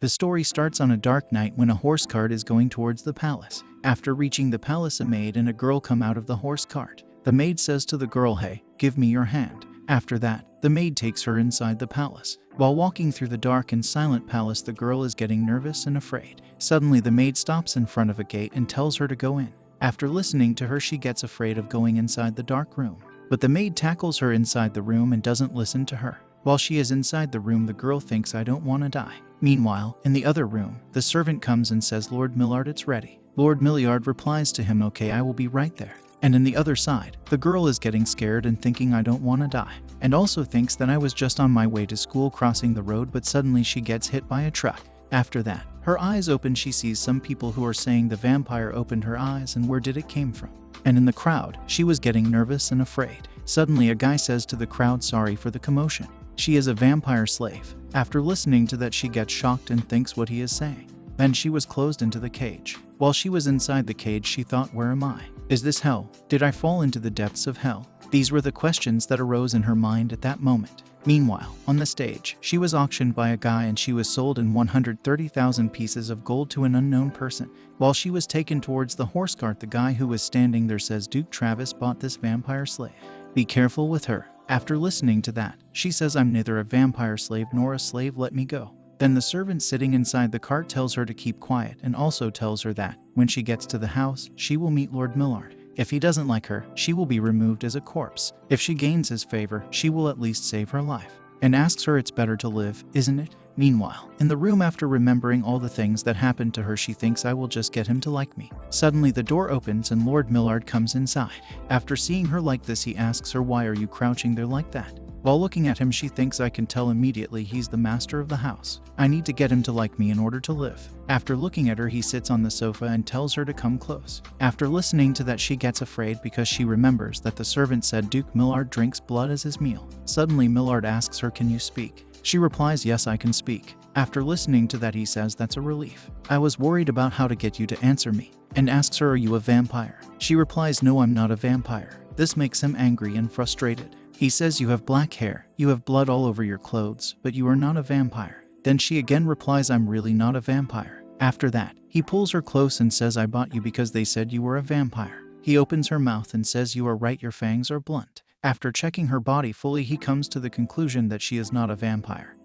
The story starts on a dark night when a horse cart is going towards the palace. After reaching the palace, a maid and a girl come out of the horse cart. The maid says to the girl, "Hey, give me your hand." After that, the maid takes her inside the palace. While walking through the dark and silent palace, the girl is getting nervous and afraid. Suddenly, the maid stops in front of a gate and tells her to go in. After listening to her, she gets afraid of going inside the dark room. But the maid tackles her inside the room and doesn't listen to her. While she is inside the room, the girl thinks, "I don't want to die." Meanwhile, in the other room, the servant comes and says, "Lord Millard, it's ready." Lord Millard replies to him, "Okay, I will be right there." And in the other side, the girl is getting scared and thinking, "I don't want to die." And also thinks that I was just on my way to school crossing the road, but suddenly she gets hit by a truck. After that, her eyes open. She sees some people who are saying the vampire opened her eyes and where did it came from. And in the crowd, she was getting nervous and afraid. Suddenly a guy says to the crowd, "Sorry for the commotion. She is a vampire slave." After listening to that, she gets shocked and thinks what he is saying. Then she was closed into the cage. While she was inside the cage, she thought, "Where am I? Is this hell? Did I fall into the depths of hell?" These were the questions that arose in her mind at that moment. Meanwhile, on the stage, she was auctioned by a guy and she was sold in 130,000 pieces of gold to an unknown person. While she was taken towards the horse cart, the guy who was standing there says, "Duke Travis bought this vampire slave. Be careful with her." After listening to that, she says, "I'm neither a vampire slave nor a slave, let me go." Then the servant sitting inside the cart tells her to keep quiet and also tells her that, when she gets to the house, she will meet Lord Millard. If he doesn't like her, she will be removed as a corpse. If she gains his favor, she will at least save her life. And asks her, "It's better to live, isn't it?" Meanwhile, in the room, after remembering all the things that happened to her, she thinks, "I will just get him to like me." Suddenly the door opens and Lord Millard comes inside. After seeing her like this, he asks her, "Why are you crouching there like that?" While looking at him, she thinks, "I can tell immediately he's the master of the house. I need to get him to like me in order to live." After looking at her, he sits on the sofa and tells her to come close. After listening to that, she gets afraid because she remembers that the servant said Duke Millard drinks blood as his meal. Suddenly Millard asks her, "Can you speak?" She replies, "Yes, I can speak." After listening to that, he says, "That's a relief. I was worried about how to get you to answer me." And asks her, "Are you a vampire?" She replies, "No, I'm not a vampire." This makes him angry and frustrated. He says, "You have black hair, you have blood all over your clothes, but you are not a vampire." Then she again replies, "I'm really not a vampire." After that, he pulls her close and says, "I bought you because they said you were a vampire." He opens her mouth and says, "You are right, your fangs are blunt." After checking her body fully, he comes to the conclusion that she is not a vampire.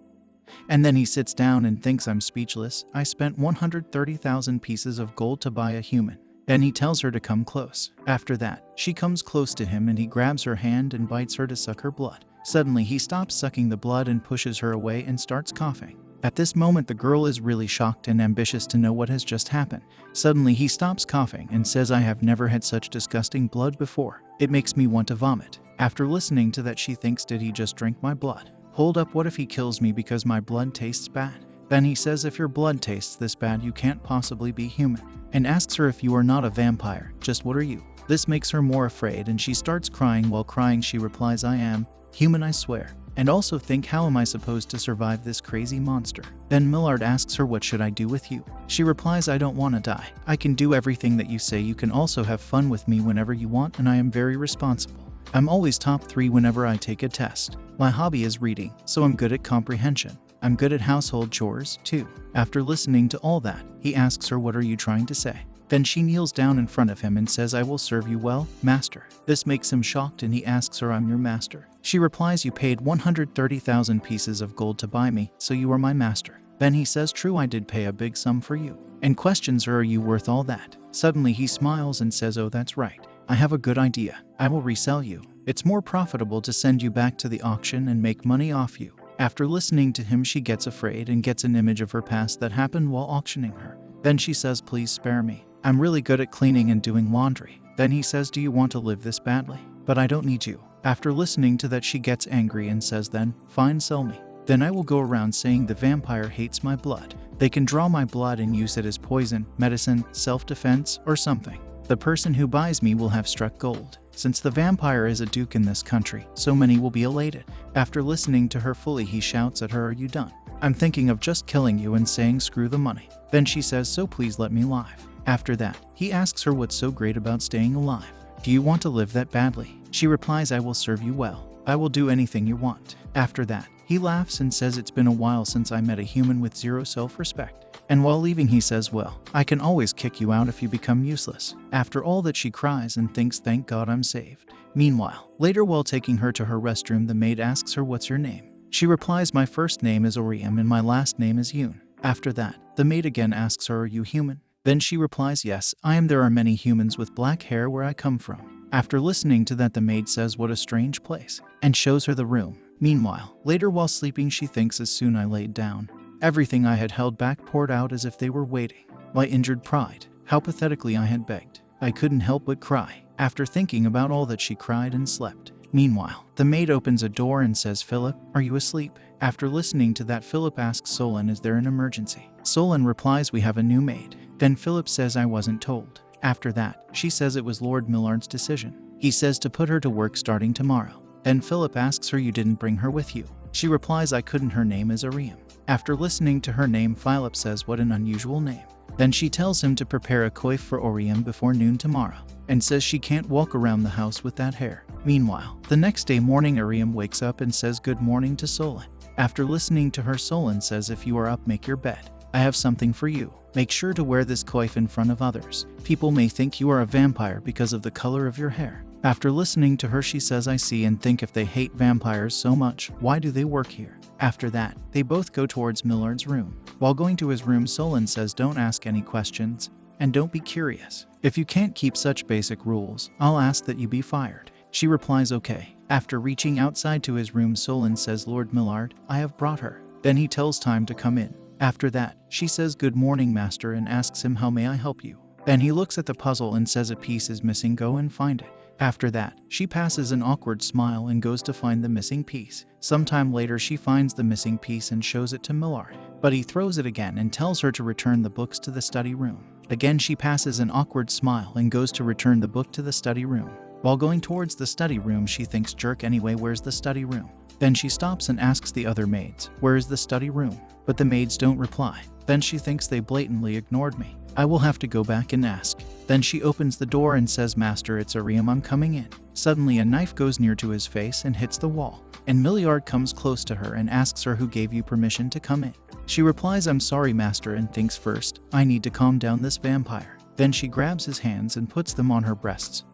And then he sits down and thinks, "I'm speechless. I spent 130,000 pieces of gold to buy a human." Then he tells her to come close. After that, she comes close to him and he grabs her hand and bites her to suck her blood. Suddenly he stops sucking the blood and pushes her away and starts coughing. At this moment, the girl is really shocked and ambitious to know what has just happened. Suddenly he stops coughing and says, "I have never had such disgusting blood before. It makes me want to vomit." After listening to that, she thinks, "Did he just drink my blood? Hold up, what if he kills me because my blood tastes bad?" Then he says, "If your blood tastes this bad, you can't possibly be human." And asks her, "If you are not a vampire, just what are you?" This makes her more afraid and she starts crying. While crying, she replies, "I am human, I swear. And also think, how am I supposed to survive this crazy monster?" Then Millard asks her, "What should I do with you?" She replies, "I don't want to die. I can do everything that you say. You can also have fun with me whenever you want, and I am very responsible. I'm always top 3 whenever I take a test. My hobby is reading, so I'm good at comprehension. I'm good at household chores, too." After listening to all that, he asks her, "What are you trying to say?" Then she kneels down in front of him and says, "I will serve you well, master." This makes him shocked and he asks her, "I'm your master." She replies, "You paid 130,000 pieces of gold to buy me, so you are my master." Then he says, "True, I did pay a big sum for you." And questions her, "Are you worth all that?" Suddenly he smiles and says, "Oh, that's right. I have a good idea. I will resell you. It's more profitable to send you back to the auction and make money off you." After listening to him, she gets afraid and gets an image of her past that happened while auctioning her. Then she says, "Please spare me. I'm really good at cleaning and doing laundry." Then he says, "Do you want to live this badly? But I don't need you." After listening to that, she gets angry and says, "Then, fine, sell me. Then I will go around saying the vampire hates my blood. They can draw my blood and use it as poison, medicine, self-defense, or something. The person who buys me will have struck gold. Since the vampire is a duke in this country, so many will be elated." After listening to her fully, he shouts at her, "Are you done? I'm thinking of just killing you and saying screw the money." Then she says, "So please let me live." After that, he asks her what's so great about staying alive. "Do you want to live that badly?" She replies, "I will serve you well. I will do anything you want." After that, He laughs and says it's been a while since I met a human with zero self-respect. And while leaving he says, well, I can always kick you out if you become useless. After all that, she cries and thinks, thank God I'm saved. Meanwhile, later while taking her to her restroom, the maid asks her, what's your name? She replies, my first name is Areum and my last name is Yoon. After that, the maid again asks her, are you human? Then she replies, yes, I am. There are many humans with black hair where I come from. After listening to that, the maid says, what a strange place, and shows her the room. Meanwhile, later while sleeping, she thinks, as soon I laid down, everything I had held back poured out as if they were waiting. My injured pride, how pathetically I had begged. I couldn't help but cry. After thinking about all that, she cried and slept. Meanwhile, the maid opens a door and says, Philip, are you asleep? After listening to that, Philip asks Solon, is there an emergency? Solon replies, we have a new maid. Then Philip says, I wasn't told. After that, she says it was Lord Millard's decision. He says to put her to work starting tomorrow. Then Philip asks her, you didn't bring her with you? She replies, I couldn't. Her name is Areum. After listening to her name, Philip says, what an unusual name. Then she tells him to prepare a coif for Areum before noon tomorrow, and says she can't walk around the house with that hair. Meanwhile, the next day morning, Areum wakes up and says good morning to Solon. After listening to her, Solon says, if you are up, make your bed. I have something for you. Make sure to wear this coif in front of others. People may think you are a vampire because of the color of your hair. After listening to her, she says, I see and think, if they hate vampires so much, why do they work here? After that, they both go towards Millard's room. While going to his room, Solon says, don't ask any questions and don't be curious. If you can't keep such basic rules, I'll ask that you be fired. She replies, okay. After reaching outside to his room, Solon says, Lord Millard, I have brought her. Then he tells time to come in. After that, she says, good morning, master, and asks him, how may I help you? Then he looks at the puzzle and says, a piece is missing, go and find it. After that, she passes an awkward smile and goes to find the missing piece. Sometime later, she finds the missing piece and shows it to Millard, but he throws it again and tells her to return the books to the study room. Again, she passes an awkward smile and goes to return the book to the study room. While going towards the study room, she thinks, jerk anyway, where's the study room? Then she stops and asks the other maids, where is the study room? But the maids don't reply. Then she thinks, they blatantly ignored me. I will have to go back and ask. Then she opens the door and says, master, it's Areum, I'm coming in. Suddenly a knife goes near to his face and hits the wall, and Millard comes close to her and asks her, who gave you permission to come in? She replies, I'm sorry, master, and thinks, first, I need to calm down this vampire. Then she grabs his hands and puts them on her breasts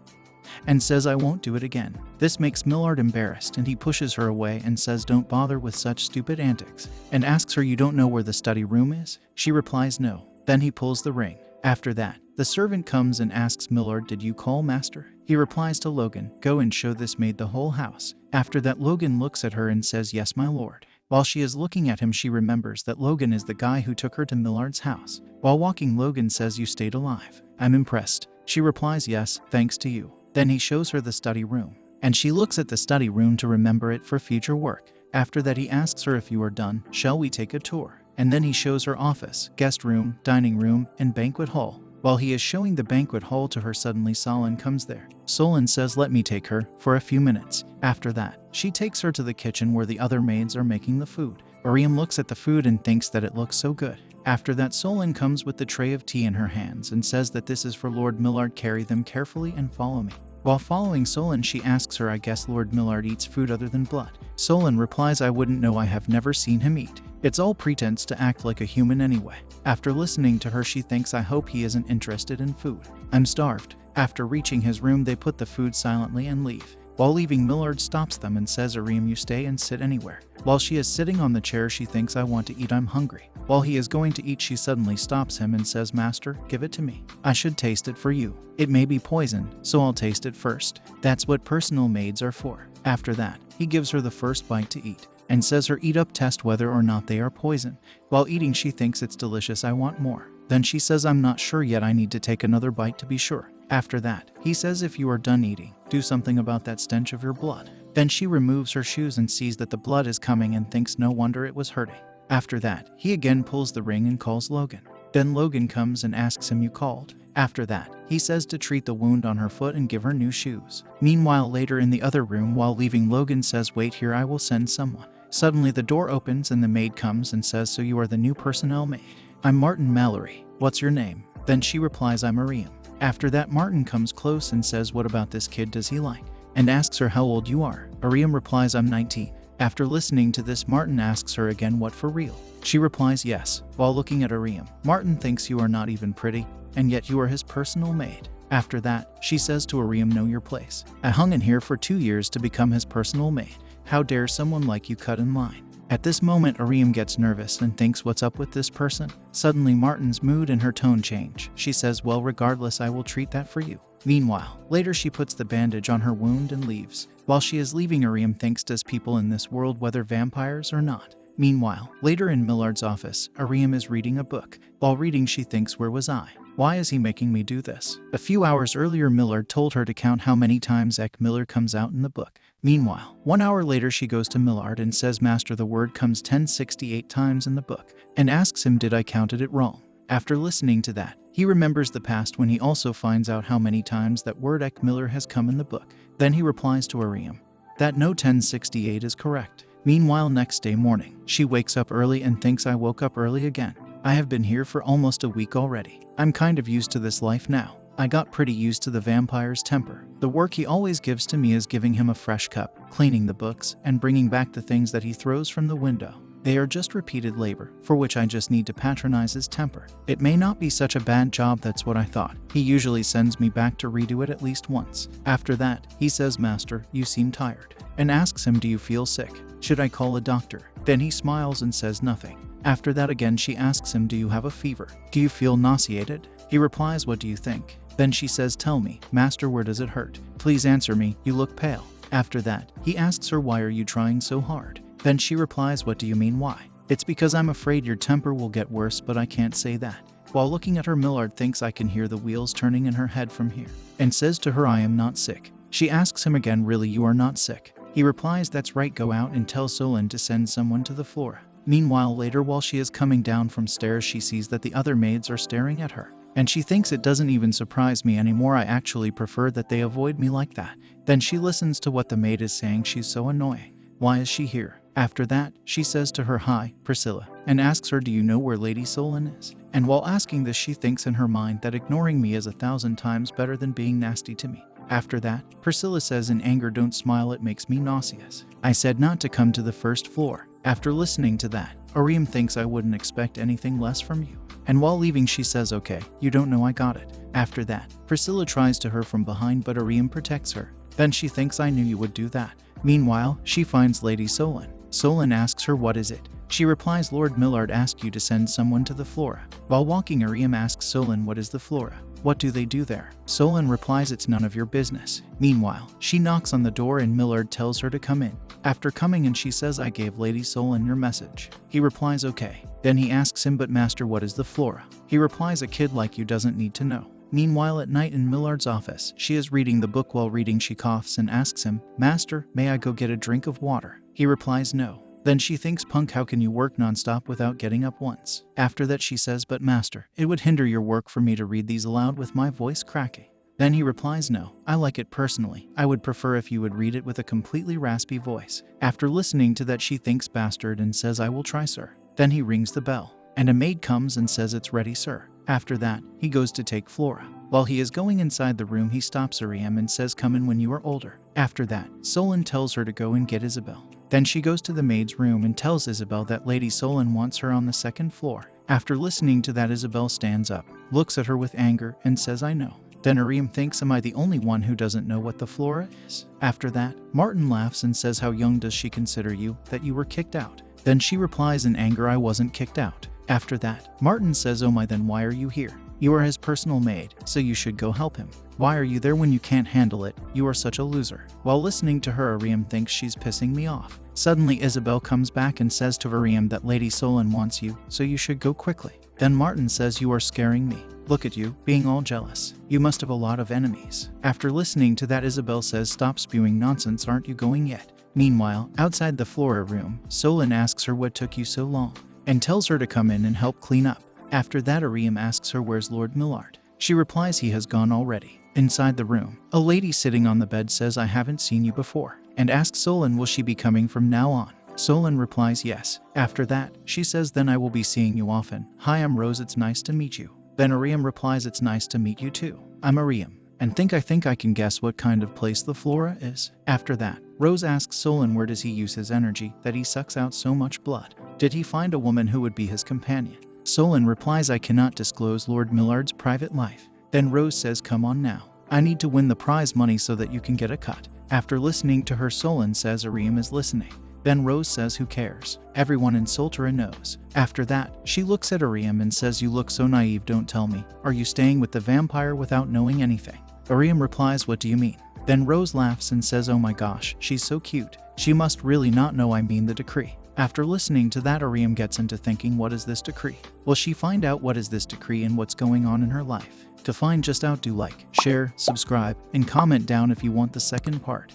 and says, I won't do it again. This makes Millard embarrassed and he pushes her away and says, don't bother with such stupid antics, and asks her, you don't know where the study room is? She replies, no. Then he pulls the ring. After that, the servant comes and asks Millard, did you call, master? He replies to Logan, go and show this maid the whole house. After that, Logan looks at her and says, yes, my lord. While she is looking at him, she remembers that Logan is the guy who took her to Millard's house. While walking, Logan says, you stayed alive. I'm impressed. She replies, yes, thanks to you. Then he shows her the study room, and she looks at the study room to remember it for future work. After that, he asks her, if you are done, shall we take a tour? And then he shows her office, guest room, dining room, and banquet hall. While he is showing the banquet hall to her, suddenly Solon comes there. Solon says, let me take her for a few minutes. After that, she takes her to the kitchen where the other maids are making the food. Areum looks at the food and thinks that it looks so good. After that, Solon comes with the tray of tea in her hands and says that this is for Lord Millard, carry them carefully and follow me. While following Solon, she asks her, I guess Lord Millard eats food other than blood. Solon replies, I wouldn't know, I have never seen him eat. It's all pretense to act like a human anyway. After listening to her, she thinks, I hope he isn't interested in food. I'm starved. After reaching his room, they put the food silently and leave. While leaving, Millard stops them and says, Areum, you stay and sit anywhere. While she is sitting on the chair, she thinks, I want to eat, I'm hungry. While he is going to eat, she suddenly stops him and says, master, give it to me. I should taste it for you. It may be poisoned, so I'll taste it first. That's what personal maids are for. After that, he gives her the first bite to eat and says her eat up, test whether or not they are poison. While eating, she thinks it's delicious, I want more. Then she says, I'm not sure yet, I need to take another bite to be sure. After that, he says, if you are done eating, do something about that stench of your blood. Then she removes her shoes and sees that the blood is coming and thinks no wonder it was hurting. After that, he again pulls the ring and calls Logan. Then Logan comes and asks him, you called? After that, he says to treat the wound on her foot and give her new shoes. Meanwhile, later in the other room, while leaving, Logan says, wait here, I will send someone. Suddenly the door opens and the maid comes and says, so you are the new personnel maid. I'm Martin Mallory. What's your name? Then she replies, I'm Areum. After that, Martin comes close and says, what about this kid, does he like? And asks her how old you are. Areum replies, I'm 19. After listening to this, Martin asks her again what for real. She replies yes. While looking at Areum, Martin thinks you are not even pretty, and yet you are his personal maid. After that, she says to Areum, know your place. I hung in here for 2 years to become his personal maid. How dare someone like you cut in line? At this moment, Areum gets nervous and thinks, what's up with this person? Suddenly, Martin's mood and her tone change. She says, well, regardless, I will treat that for you. Meanwhile, later she puts the bandage on her wound and leaves. While she is leaving, Areum thinks, does people in this world whether vampires or not? Meanwhile, later in Millard's office, Areum is reading a book. While reading, she thinks, where was I? Why is he making me do this? A few hours earlier, Millard told her to count how many times Millard comes out in the book. Meanwhile, 1 hour later, she goes to Millard and says, Master, the word comes 1068 times in the book, and asks him, did I counted it wrong? After listening to that, he remembers the past when he also finds out how many times that word Millard has come in the book. Then he replies to Areum that no, 1068 is correct. Meanwhile, next day morning, she wakes up early and thinks, I woke up early again. I have been here for almost a week already. I'm kind of used to this life now. I got pretty used to the vampire's temper. The work he always gives to me is giving him a fresh cup, cleaning the books, and bringing back the things that he throws from the window. They are just repeated labor, for which I just need to patronize his temper. It may not be such a bad job, that's what I thought. He usually sends me back to redo it at least once. After that, he says, Master, you seem tired, and asks him, do you feel sick? Should I call a doctor? Then he smiles and says nothing. After that again, she asks him, do you have a fever? Do you feel nauseated? He replies, what do you think? Then she says, tell me, Master, where does it hurt? Please answer me, you look pale. After that, he asks her, why are you trying so hard? Then she replies, what do you mean why? It's because I'm afraid your temper will get worse, but I can't say that. While looking at her, Millard thinks, I can hear the wheels turning in her head from here, and says to her, I am not sick. She asks him again, really, you are not sick? He replies, that's right, go out and tell Solon to send someone to the floor. Meanwhile, later, while she is coming down from stairs, she sees that the other maids are staring at her, and she thinks, it doesn't even surprise me anymore. I actually prefer that they avoid me like that. Then she listens to what the maid is saying. She's so annoying. Why is she here? After that, she says to her, hi, Priscilla, and asks her, do you know where Lady Solon is? And while asking this, she thinks in her mind that ignoring me is 1,000 times better than being nasty to me. After that, Priscilla says in anger, don't smile, it makes me nauseous. I said not to come to the first floor. After listening to that, Areum thinks, I wouldn't expect anything less from you. And while leaving, she says, okay, you don't know I got it. After that, Priscilla tries to her from behind, but Areum protects her. Then she thinks, I knew you would do that. Meanwhile, she finds Lady Solon. Solon asks her, what is it? She replies, Lord Millard asked you to send someone to the flora. While walking, Areum asks Solon, what is the flora? What do they do there? Solon replies, it's none of your business. Meanwhile, she knocks on the door and Millard tells her to come in. After coming in, she says, I gave Lady Solon your message. He replies, okay. Then he asks him, but Master, what is the flora? He replies, a kid like you doesn't need to know. Meanwhile, at night in Millard's office, she is reading the book. While reading, she coughs and asks him, Master, may I go get a drink of water? He replies, no. Then she thinks, punk, how can you work nonstop without getting up once? After that, she says, but Master, it would hinder your work for me to read these aloud with my voice cracking. Then he replies, no, I like it personally. I would prefer if you would read it with a completely raspy voice. After listening to that, she thinks, bastard, and says, I will try, sir. Then he rings the bell, and a maid comes and says, it's ready, sir. After that, he goes to take Flora. While he is going inside the room, he stops Areum and says, come in when you are older. After that, Solon tells her to go and get Isabel. Then she goes to the maid's room and tells Isabel that Lady Solon wants her on the second floor. After listening to that, Isabel stands up, looks at her with anger, and says, I know. Then Areum thinks, am I the only one who doesn't know what the flora is? After that, Martin laughs and says, how young does she consider you, that you were kicked out? Then she replies in anger, I wasn't kicked out. After that, Martin says, oh my, then why are you here? You are his personal maid, so you should go help him. Why are you there when you can't handle it? You are such a loser. While listening to her, Areum thinks she's pissing me off. Suddenly, Isabel comes back and says to Areum that Lady Solon wants you, so you should go quickly. Then Martin says, you are scaring me. Look at you, being all jealous. You must have a lot of enemies. After listening to that, Isabel says, stop spewing nonsense, aren't you going yet? Meanwhile, outside the flora room, Solon asks her what took you so long, and tells her to come in and help clean up. After that, Areum asks her, where's Lord Millard? She replies, he has gone already. Inside the room, a lady sitting on the bed says, I haven't seen you before, and asks Solon, will she be coming from now on? Solon replies, yes. After that, she says, then I will be seeing you often. Hi, I'm Rose, it's nice to meet you. Then Areum replies, it's nice to meet you too. I'm Areum. and I think I can guess what kind of place the flora is. After that, Rose asks Solon where does he use his energy that he sucks out so much blood. Did he find a woman who would be his companion? Solon replies, I cannot disclose Lord Millard's private life. Then Rose says, come on now. I need to win the prize money so that you can get a cut. After listening to her, Solon says Areum is listening. Then Rose says, who cares? Everyone in Soltera knows. After that, she looks at Areum and says, you look so naive, don't tell me. Are you staying with the vampire without knowing anything? Areum replies, what do you mean? Then Rose laughs and says, oh my gosh, she's so cute. She must really not know I mean the decree. After listening to that, Areum gets into thinking, what is this decree? Will she find out what is this decree and what's going on in her life? To find just out, do like, share, subscribe, and comment down if you want the second part.